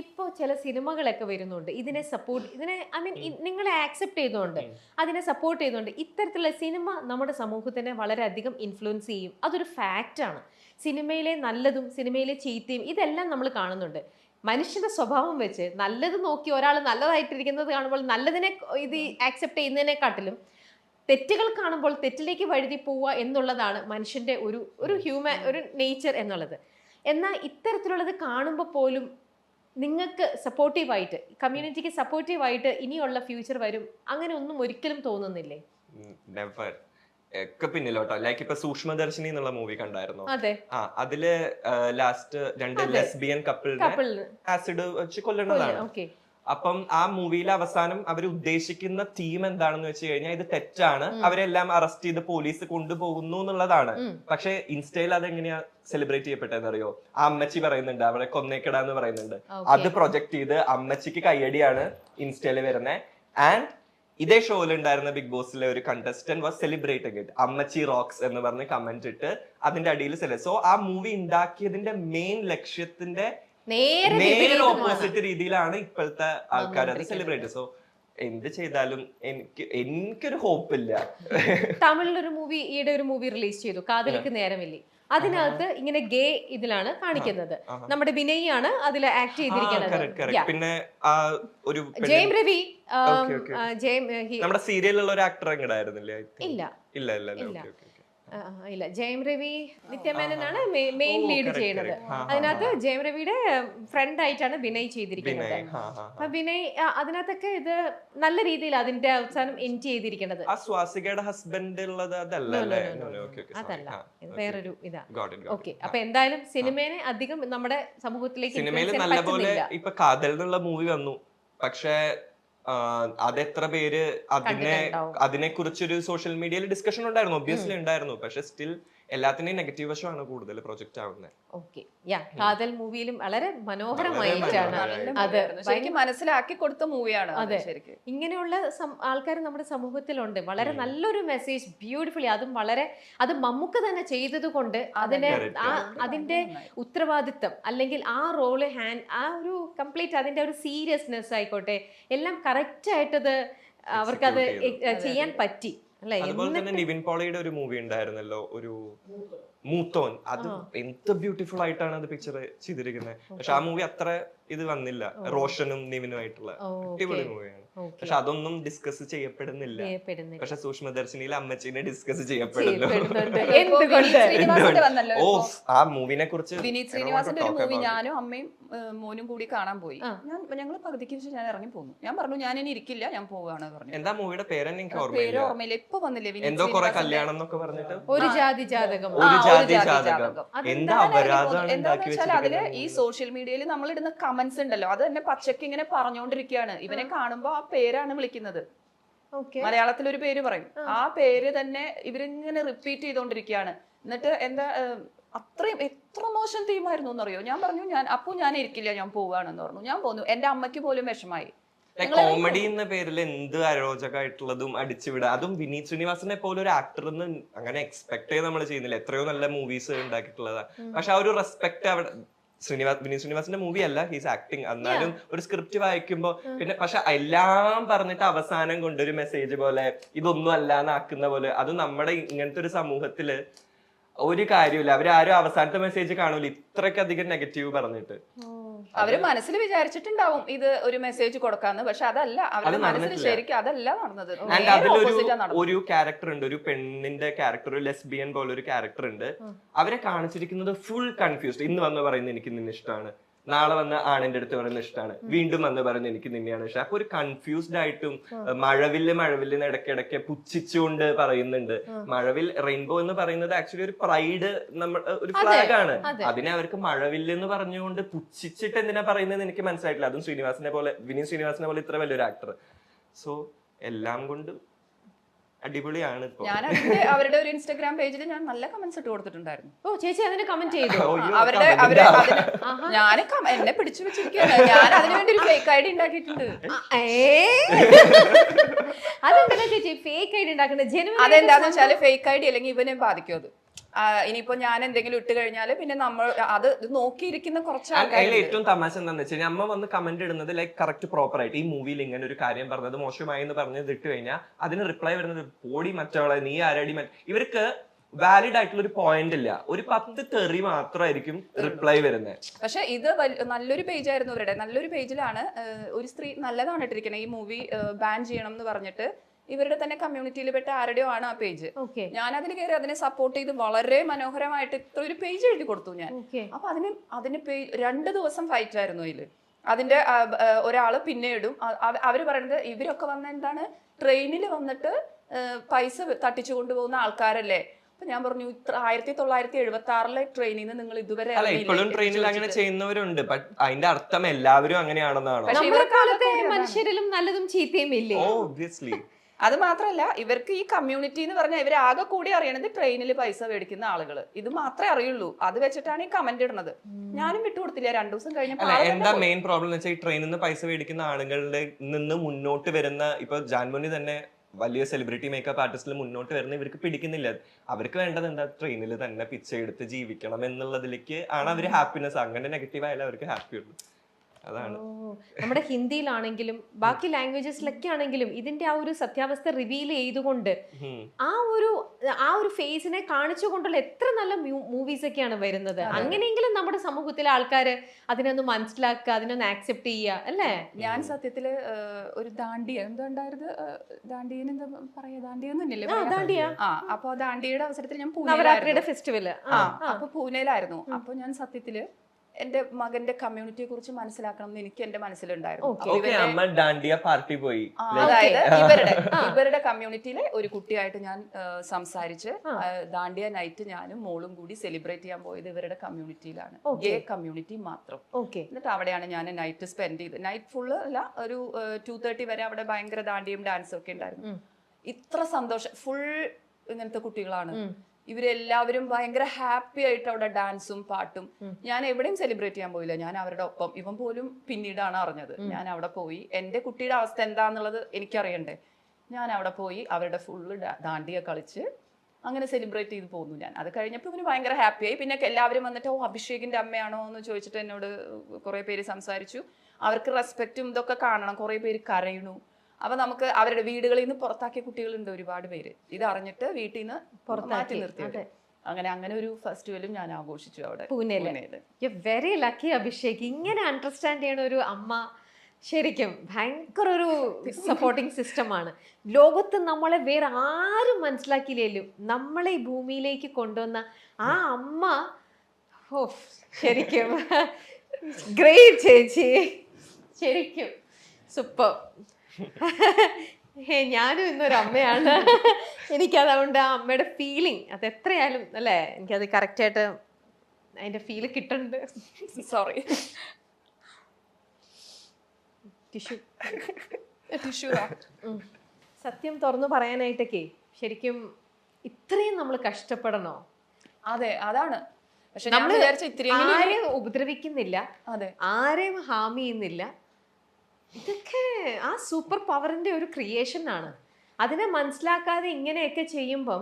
ഇപ്പോൾ ചില സിനിമകളൊക്കെ വരുന്നുണ്ട് ഇതിനെ സപ്പോർട്ട്, ഇതിനെ ഐ മീൻ നിങ്ങളെ ആക്സെപ്റ്റ് ചെയ്തുകൊണ്ട് അതിനെ സപ്പോർട്ട് ചെയ്തുകൊണ്ട് ഇത്തരത്തിലുള്ള സിനിമ നമ്മുടെ സമൂഹത്തിനെ വളരെയധികം ഇൻഫ്ലുവൻസ് ചെയ്യും. അതൊരു ഫാക്റ്റാണ്. സിനിമയിലെ നല്ലതും സിനിമയിലെ ചീത്തയും ഇതെല്ലാം നമ്മൾ കാണുന്നുണ്ട്. മനുഷ്യന്റെ സ്വഭാവം വെച്ച് നല്ലത് നോക്കി ഒരാൾ നല്ലതായിട്ടിരിക്കുന്നത് കാണുമ്പോൾ നല്ലതിനെ ഇത് ആക്സെപ്റ്റ് ചെയ്യുന്നതിനെക്കാട്ടിലും തെറ്റുകൾ കാണുമ്പോൾ തെറ്റിലേക്ക് വഴുതി പോവുക എന്നുള്ളതാണ് മനുഷ്യന്റെ ഒരു ഹ്യൂമൻ ഒരു നേച്ചർ എന്നുള്ളത്. എന്നാൽ ഇത്തരത്തിലുള്ളത് കാണുമ്പോൾ പോലും നിങ്ങൾക്ക് സപ്പോർട്ടീവായിട്ട്, കമ്മ്യൂണിറ്റിക്ക് സപ്പോർട്ടീവായിട്ട് ഇനിയുള്ള ഫ്യൂച്ചർ വരും അങ്ങനെ ഒന്നും ഒരിക്കലും തോന്നുന്നില്ലേ? ഒക്കെ പിന്നിലോട്ടോ. ലൈക്ക് ഇപ്പൊ സൂക്ഷ്മദർശിനി എന്നുള്ള മൂവി കണ്ടായിരുന്നു. അതെ, അതില് ലാസ്റ്റ് രണ്ട് ലെസ്ബിയൻ കപ്പിളിനെ ആസിഡ് വെച്ച് കൊല്ലുന്നതാണ്. അപ്പം ആ മൂവിയിലെ അവസാനം അവർ ഉദ്ദേശിക്കുന്ന തീം എന്താണെന്ന് വെച്ച് കഴിഞ്ഞാൽ ഇത് തെറ്റാണ്, അവരെല്ലാം അറസ്റ്റ് ചെയ്ത് പോലീസ് കൊണ്ടുപോകുന്നു എന്നുള്ളതാണ്. പക്ഷെ ഇൻസ്റ്റയിൽ അതെങ്ങനെയാ സെലിബ്രേറ്റ് ചെയ്യപ്പെട്ടതെന്ന് അറിയോ? ആ അമ്മച്ചി പറയുന്നുണ്ട് അവരെ കൊന്നേക്കടാന്ന് പറയുന്നുണ്ട്. അത് പ്രൊജക്ട് ചെയ്ത് അമ്മച്ചിക്ക് കയ്യടിയാണ് ഇൻസ്റ്റയിൽ വരുന്നത്. ആൻഡ് ഇതേ ഷോയിൽ ഉണ്ടായിരുന്ന ബിഗ് ബോസിലെ ഒരു കണ്ടസ്റ്റന്റ് വാസ് സെലിബ്രേറ്റിംഗ് ഇറ്റ്. അമ്മച്ചി റോക്സ് എന്ന് പറഞ്ഞ് കമന്റ് ഇട്ട് അതിന്റെ അടിയിൽ സോ ആ മൂവി ഉണ്ടാക്കിയതിന്റെ മെയിൻ ലക്ഷ്യത്തിന്റെ നേരെ ഓപ്പോസിറ്റ് രീതിയിലാണ് ഇപ്പോഴത്തെ ആൾക്കാർ അത് സെലിബ്രേറ്റ്. സോ എന്ത് ചെയ്താലും എനിക്കൊരു ഹോപ്പ് ഇല്ല. തമിഴിലൊരു മൂവി, ഈയിടെ ഒരു മൂവി റിലീസ് ചെയ്തു, കാതലിക്ക് നേരമില്ലേ. അതിനകത്ത് ഇങ്ങനെ ഗേ ഇതിലാണ് കാണിക്കുന്നത്. നമ്മുടെ വിനയ് ആണ് അതിൽ ആക്ട് ചെയ്തിരിക്കുന്നത്. പിന്നെ ജയം രവി, നമ്മുടെ സീരിയലിലുള്ള ഒരു ആക്ടർ എങ്ങടായിരുന്നില്ലേ? ഇല്ല, ജയം രവി നിത്യമേനനാണ് മെയിൻ ലീഡ് ചെയ്യുന്നത്. അതിനകത്ത് ജയം രവിയുടെ ഫ്രണ്ട് ആയിട്ടാണ് വിനയ് ചെയ്തിരിക്കുന്നത്. അപ്പൊ വിനയ് അതിനകത്തൊക്കെ ഇത് നല്ല രീതിയിൽ അതിന്റെ അവസാനം എൻഡ് ചെയ്തിരിക്കുന്നത്. അതല്ല, വേറൊരു ഇതാ. ഓക്കെ, അപ്പൊ എന്തായാലും സിനിമേനെ അധികം നമ്മുടെ സമൂഹത്തിലേക്ക് നല്ലപോലെ ഇപ്പൊ കാതൽ എന്നുള്ള മൂവി വന്നു. പക്ഷെ അതെത്ര പേര് അതിനെ കുറിച്ചൊരു സോഷ്യൽ മീഡിയയിൽ ഡിസ്കഷൻ ഉണ്ടായിരുന്നു, ഒബ്വിയസ്ലി ഉണ്ടായിരുന്നു. പക്ഷെ സ്റ്റിൽ എല്ലാത്തിന്റെയും നെഗറ്റീവ് വശമാണ് കൂടുതൽ പ്രൊജക്ട് ആവുന്നത്. ഓക്കെ, കാതൽ മൂവിയിലും വളരെ മനോഹരമായിട്ടാണ് അത് മനസ്സിലാക്കി കൊടുത്ത മൂവിയാണ്. അതെ, ഇങ്ങനെയുള്ള ആൾക്കാർ നമ്മുടെ സമൂഹത്തിലുണ്ട്. വളരെ നല്ലൊരു മെസ്സേജ്, ബ്യൂട്ടിഫുള്ളി, അതും അത് മമ്മൂക്ക തന്നെ ചെയ്തത് കൊണ്ട് അതിന്റെ ഉത്തരവാദിത്തം അല്ലെങ്കിൽ ആ റോള് ആ ഒരു കംപ്ലീറ്റ് അതിന്റെ ഒരു സീരിയസ്നെസ് ആയിക്കോട്ടെ എല്ലാം കറക്റ്റ് ആയിട്ടത് അവർക്കത് ചെയ്യാൻ പറ്റി. അതുപോലെ തന്നെ നിവിൻ പോളിയുടെ ഒരു മൂവി ഉണ്ടായിരുന്നല്ലോ, ഒരു മൂത്തോൻ. അത് എന്ത് ബ്യൂട്ടിഫുൾ ആയിട്ടാണ് അത് പിക്ചർ ചെയ്തിരിക്കുന്നത്. പക്ഷെ ആ മൂവി അത്ര ഇത് വന്നില്ല, റോഷനും നിവിനും ആയിട്ടുള്ള അടിപൊളി മൂവിയാണ്. പക്ഷെ അതൊന്നും ഡിസ്കസ് ചെയ്യപ്പെടുന്നില്ല. പക്ഷെ സൂക്ഷ്മദർശിനിയിൽ അമ്മച്ചിനെ ഡിസ്കസ് ചെയ്യപ്പെടുന്നു. ഓ, ആ മൂവിനെ കുറിച്ച് വിനീത് ശ്രീനിവാസന്റെ ഒരു മൂവി ഞാനും അമ്മയും മോനും കൂടി കാണാൻ പോയി. ഞങ്ങൾ പകുതിക്ക് വെച്ച് ഞാൻ ഇറങ്ങി പോന്നു. ഞാൻ പറഞ്ഞു ഞാൻ ഇനി ഇരിക്കില്ല, ഞാൻ പോവാണ് പറഞ്ഞു. എന്താ മൂവിയുടെ പേര്? എനിക്ക് ഓർമ്മയില്ല. ഇപ്പൊ വന്നില്ലേ എന്തോ കുറെ കല്യാണം എന്നൊക്കെ പറഞ്ഞിട്ട് ഒരു ജാതി ജാതകം. എന്താ അപരാധമാണ് ഉണ്ടാക്കി വെച്ചത്. അതില് ഈ സോഷ്യൽ മീഡിയയിൽ നമ്മൾ ഇടുന്ന കമന്റ്സ് ഉണ്ടല്ലോ, അത് തന്നെ പച്ചക്ക് ഇങ്ങനെ പറഞ്ഞുകൊണ്ടിരിക്കുകയാണ്. ഇവനെ കാണുമ്പോ ആ പേരാണ് വിളിക്കുന്നത്. മലയാളത്തിൽ ഒരു പേര് പറയും, ആ പേര് തന്നെ ഇവരിങ്ങനെ റിപ്പീറ്റ് ചെയ്തോണ്ടിരിക്കുകയാണ്. എന്നിട്ട് എന്താ അത്രയും എത്ര മോശം തീമായിരുന്നു എന്നറിയോ? ഞാൻ പറഞ്ഞു ഞാൻ ഇരിക്കില്ല, ഞാൻ പോവാണെന്ന് പറഞ്ഞു. ഞാൻ പോന്നു. എന്റെ അമ്മയ്ക്ക് പോലും വിഷമായി. കോമഡി എന്ന പേരിൽ എന്ത് അരോചകമായിട്ടുള്ളതും അടിച്ചുവിടുക, അതും വിനീത് ശ്രീനിവാസനെ പോലെ ഒരു ആക്ടർ അങ്ങനെ എക്സ്പെക്ട് ചെയ്ത് നമ്മൾ ചെയ്യുന്നില്ല. എത്രയോ നല്ല മൂവീസ് ഉണ്ടാക്കിയിട്ടുള്ളതാണ്. പക്ഷെ ആ ഒരു റെസ്പെക്ട് അവിടെ വിനീത് ശ്രീനിവാസന്റെ മൂവി അല്ല, ഹീസ് ആക്ടിങ്. എന്നാലും ഒരു സ്ക്രിപ്റ്റ് വായിക്കുമ്പോ പിന്നെ പക്ഷെ എല്ലാം പറഞ്ഞിട്ട് അവസാനം കൊണ്ടൊരു മെസ്സേജ് പോലെ ഇതൊന്നും അല്ലാന്നാക്കുന്ന പോലെ, അത് നമ്മുടെ ഇങ്ങനത്തെ ഒരു സമൂഹത്തില് ഒരു കാര്യമില്ല. അവരാരും അവസാനത്തെ മെസ്സേജ് കാണൂല ഇത്രയ്ക്കധികം നെഗറ്റീവ് പറഞ്ഞിട്ട്. അവര് മനസ്സിൽ വിചാരിച്ചിട്ടുണ്ടാവും ഇത് ഒരു മെസ്സേജ് കൊടുക്കാന്ന്. പക്ഷെ അതല്ല, അവരുടെ മനസ്സിൽ ശരിക്കും അതല്ല നടന്നത്. ഒരു ക്യാരക്ടർ ഉണ്ട്, ഒരു പെണ്ണിന്റെ ക്യാരക്ടർ, ഒരു ലെസ്ബിയൻ പോലെ ഒരു ക്യാരക്ടർ ഉണ്ട്. അവരെ കാണിച്ചിരിക്കുന്നത് ഫുൾ കൺഫ്യൂസ്ഡ്. ഇന്ന് വന്ന് പറയുന്നത് എനിക്ക് നിന്നെ ഇഷ്ടമാണ്, നാളെ വന്ന് ആണിന്റെ അടുത്ത് പറയുന്നത് ഇഷ്ടമാണ്, വീണ്ടും വന്ന് പറയുന്നത് എനിക്ക് നിന്നെയാണ് ഇഷ്ടം. അപ്പൊ ഒരു കൺഫ്യൂസ്ഡ് ആയിട്ടും മഴവില്ല് ഇടയ്ക്കിടയ്ക്ക് പുച്ഛിച്ചുകൊണ്ട് പറയുന്നുണ്ട്. മഴവിൽ റെയിൻബോ എന്ന് പറയുന്നത് ആക്ച്വലി ഒരു പ്രൈഡ്, ഒരു ഫ്ലാഗ് ആണ്. അതിനെ അവർക്ക് മഴവില്ല് എന്ന് പറഞ്ഞുകൊണ്ട് പുച്ഛിച്ചിട്ട് എന്തിനാ പറയുന്നത് എനിക്ക് മനസ്സിലായിട്ടില്ല. അതും വിനീത് ശ്രീനിവാസനെ പോലെ ഇത്ര വലിയൊരു ആക്ടർ. സോ എല്ലാം കൊണ്ടും അടിപൊളിയാണ്. ഞാൻ അവരുടെ ഒരു ഇൻസ്റ്റാഗ്രാം പേജിൽ ഞാൻ നല്ല കമന്റ്സ് ഇട്ട് കൊടുത്തിട്ടുണ്ടായിരുന്നു. ഓ ചേച്ചി അതിന് കമന്റ് ചെയ്തു? ഞാൻ എന്നെ പിടിച്ചു വെച്ചിരിക്കുകയാണ്. ഞാൻ അതിനു വേണ്ടി ഒരു ഫേക്ക് ഐഡി ഉണ്ടാക്കിയിട്ടുണ്ട്. അതെന്താ ചേച്ചി ഫേക്ക് ഐഡി ഉണ്ടാക്കുന്നത്? അതെന്താന്ന് വെച്ചാല് ഫേക്ക് ഐഡി അല്ലെങ്കിൽ ഇവനെ ബാധിക്കും. അത് ഇനിയിപ്പോ ഞാൻ എന്തെങ്കിലും ഇട്ട് കഴിഞ്ഞാല് പിന്നെ നമ്മൾ അത് നോക്കിയിരിക്കുന്ന കുറച്ച് അതിൽ ഏറ്റവും തമാശ എന്താണെന്ന് വെച്ച് കഴിഞ്ഞാൽ അമ്മ വന്ന് കമന്റ് ഇടുന്നത് ലൈക്ക് കറക്റ്റ് പ്രോപ്പർ ആയിട്ട് ഈ മൂവിയിൽ ഇങ്ങനെ ഒരു കാര്യം പറഞ്ഞത് മോശമായി എന്ന് പറഞ്ഞത് ഇട്ട് കഴിഞ്ഞാൽ അതിന് റിപ്ലൈ വരുന്നത് പോടി മറ്റവളെ നീ ആരടി ഇവർക്ക് വാലിഡ് ആയിട്ടുള്ള ഒരു പോയിന്റ് ഇല്ല, ഒരു 10 തെറി മാത്രമായിരിക്കും റിപ്ലൈ വരുന്നത്. പക്ഷെ ഇത് നല്ലൊരു പേജ് ആയിരുന്നു ഇവരുടെ. നല്ലൊരു പേജിലാണ് ഒരു സ്ത്രീ നല്ലതാണ് ഇട്ടിരിക്കുന്നത്, ഈ മൂവി ബാൻ ചെയ്യണം എന്ന് പറഞ്ഞിട്ട് ഇവരുടെ തന്നെ കമ്മ്യൂണിറ്റിയിൽ പെട്ട ആരുടെയോ ആണ് ആ പേജ്. ഞാൻ അതിൽ കയറി അതിനെ സപ്പോർട്ട് ചെയ്ത് വളരെ മനോഹരമായിട്ട് ഇത്ര ഒരു പേജ് എഴുതി കൊടുത്തു ഞാൻ. അപ്പൊ അതിന് 2 ദിവസം ഫൈറ്റ് ആയിരുന്നു അതില്. അതിന്റെ ഒരാള് പിന്നെ ഇടും, അവര് പറയുന്നത് ഇവരൊക്കെ വന്ന എന്താണ് ട്രെയിനിൽ വന്നിട്ട് പൈസ തട്ടിച്ചു കൊണ്ടുപോകുന്ന ആൾക്കാരല്ലേ. അപ്പൊ ഞാൻ പറഞ്ഞു 1976 ട്രെയിനിൽ നിന്ന് നിങ്ങൾ ഇതുവരെ ഇപ്പോഴും ട്രെയിനിൽ അങ്ങനെ ചെയ്യുന്നവരുണ്ട്. അതിന്റെ അർത്ഥം എല്ലാവരും അങ്ങനെയാണെന്നാണോ? മനുഷ്യരിലും നല്ലതും ചീത്തയും ഇല്ലേ? അത് മാത്രല്ല ഇവർക്ക് ഈ കമ്മ്യൂണിറ്റി എന്ന് പറഞ്ഞാൽ ഇവർ ആകെ കൂടി അറിയണത് ട്രെയിനിൽ പൈസ മേടിക്കുന്ന ആളുകൾ, ഇത് മാത്രമേ അറിയുള്ളൂ. അത് വെച്ചിട്ടാണ് ഈ കമന്റ് ഇടുന്നത്. ഞാനും വിട്ടുകൊടുത്തില്ല. 2 ദിവസം കഴിഞ്ഞപ്പോൾ എന്താ മെയിൻ പ്രോബ്ലം എന്ന് വെച്ചാൽ ഈ ട്രെയിനിൽ നിന്ന് പൈസ മേടിക്കുന്ന ആളുകളുടെ നിന്ന് മുന്നോട്ട് വരുന്ന ഇപ്പൊ ജാൻമോനി തന്നെ വലിയ സെലിബ്രിറ്റി മേക്കപ്പ് ആർട്ടിസ്റ്റിൽ മുന്നോട്ട് വരുന്ന ഇവർക്ക് പിടിക്കുന്നില്ല. അവർക്ക് വേണ്ടത് എന്താ ട്രെയിനിൽ തന്നെ പിച്ചെടുത്ത് ജീവിക്കണം എന്നുള്ളതിലേക്ക് ആണ് അവര് ഹാപ്പിനെസ്. അങ്ങനെ നെഗറ്റീവ് ആയാലും അവർക്ക് ഹാപ്പി ഉള്ളൂ. നമ്മുടെ ഹിന്ദിയിലാണെങ്കിലും ബാക്കി ലാംഗ്വേജസിലൊക്കെ ആണെങ്കിലും ഇതിന്റെ ആ ഒരു സത്യാവസ്ഥ റിവീൽ ചെയ്തുകൊണ്ട് ആ ഒരു ഫേസിനെ കാണിച്ചുകൊണ്ടുള്ള എത്ര നല്ല മൂവീസ് ഒക്കെയാണ് വരുന്നത്. അങ്ങനെയെങ്കിലും നമ്മുടെ സമൂഹത്തിലെ ആൾക്കാര് അതിനൊന്ന് മനസ്സിലാക്കുക, അതിനൊന്ന് ആക്സെപ്റ്റ് ചെയ്യുക അല്ലേ? ഞാൻ സത്യത്തില് ഒരു ദാണ്ടിയ എന്താണ്ടായിരുന്നു, ദാണ്ടിയന് എന്താ പറയാ, ദാണ്ടിയൊന്നുമില്ലല്ലേ? അപ്പൊ ദാണ്ടിയുടെ അവസരത്തിൽ ഞാൻ നവരാത്രിയുടെ ഫെസ്റ്റിവല് അപ്പൊ പൂനെയിലായിരുന്നു. അപ്പൊ ഞാൻ സത്യത്തില് എന്റെ മകന്റെ കമ്മ്യൂണിറ്റിയെ കുറിച്ച് മനസ്സിലാക്കണം എന്ന് എനിക്ക് എന്റെ മനസ്സിലുണ്ടായിരുന്നു. അതായത് ഇവരുടെ കമ്മ്യൂണിറ്റിയിലെ ഒരു കുട്ടിയായിട്ട് ഞാൻ സംസാരിച്ച് ദാണ്ടിയ നൈറ്റ് ഞാനും മോളും കൂടി സെലിബ്രേറ്റ് ചെയ്യാൻ പോയത് ഇവരുടെ കമ്മ്യൂണിറ്റിയിലാണ്, ഗേ കമ്മ്യൂണിറ്റി മാത്രം. എന്നിട്ട് അവിടെയാണ് ഞാൻ നൈറ്റ് സ്പെൻഡ് ചെയ്ത്. നൈറ്റ് ഫുള്ള് അല്ല, ഒരു 2:30 വരെ അവിടെ ഭയങ്കര ദാണ്ടിയും ഡാൻസും ഒക്കെ ഉണ്ടായിരുന്നു. ഇത്ര സന്തോഷം, ഫുൾ ഇങ്ങനത്തെ കുട്ടികളാണ് ഇവരെല്ലാവരും. ഭയങ്കര ഹാപ്പി ആയിട്ട് അവിടെ ഡാൻസും പാട്ടും. ഞാൻ എവിടെയും സെലിബ്രേറ്റ് ചെയ്യാൻ പോയില്ല, ഞാൻ അവരുടെ ഒപ്പം. ഇവൻ പോലും പിന്നീടാണ് അറിഞ്ഞത്. ഞാൻ അവിടെ പോയി എന്റെ കുട്ടിയുടെ അവസ്ഥ എന്താന്നുള്ളത് എനിക്കറിയണ്ടേ. ഞാൻ അവിടെ പോയി അവരുടെ ഫുള്ള് ദാണ്ടിയ കളിച്ച് അങ്ങനെ സെലിബ്രേറ്റ് ചെയ്ത് പോന്നു ഞാൻ. അത് കഴിഞ്ഞപ്പോൾ ഇവന് ഭയങ്കര ഹാപ്പിയായി. പിന്നെ എല്ലാവരും വന്നിട്ട് അഭിഷേകിന്റെ അമ്മയാണോ എന്ന് ചോദിച്ചിട്ട് എന്നോട് കുറെ പേര് സംസാരിച്ചു. അവർക്ക് റെസ്പെക്റ്റും ഇതൊക്കെ കാണണം. കുറെ പേര് കരയണു. അപ്പൊ നമുക്ക് അവരുടെ വീടുകളിൽ നിന്ന് പുറത്താക്കിയ കുട്ടികളുണ്ട് ഒരുപാട് പേര്. ഇത് അറിഞ്ഞിട്ട് വീട്ടിൽ നിന്ന് മാറ്റി നിർത്തിയത്. അങ്ങനെ ഒരു ഫെസ്റ്റിവലും ഞാൻ ആഘോഷിച്ചു അവിടെ പൂനെയില്. Very lucky Abhishek. ഇങ്ങനെ അണ്ടർസ്റ്റാൻഡ് ചെയ്യണ ഒരു അമ്മ ശരിക്കും ഭയങ്കര ഒരു സപ്പോർട്ടിങ് സിസ്റ്റമാണ്. ലോകത്ത് നമ്മളെ വേറെ ആരും മനസ്സിലാക്കിയില്ലേലും നമ്മളെ ഈ ഭൂമിയിലേക്ക് കൊണ്ടുവന്ന ആ അമ്മ ശരിക്കും ഗ്രേറ്റ് ചേച്ചി, ശരിക്കും സൂപ്പർ. ഞാനും ഇന്നൊരു അമ്മയാണ്. എനിക്കതുകൊണ്ട് ആ അമ്മയുടെ ഫീലിംഗ് അത് എത്രയായാലും അല്ലേ, എനിക്കത് കറക്റ്റായിട്ട് അതിന്റെ ഫീല് കിട്ടുന്നുണ്ട്. സോറി, സത്യം തുറന്നു പറയാനായിട്ടൊക്കെ ശരിക്കും ഇത്രയും നമ്മൾ കഷ്ടപ്പെടണോ? അതെ, അതാണ്. പക്ഷെ നമ്മൾ ആരെയും ഉപദ്രവിക്കുന്നില്ല, ആരെയും ഹാം ചെയ്യുന്നില്ല. ഇതൊക്കെ ആ സൂപ്പർ പവറിന്റെ ഒരു ക്രിയേഷൻ ആണ്. അതിനെ മനസ്സിലാക്കാതെ ഇങ്ങനെയൊക്കെ ചെയ്യുമ്പം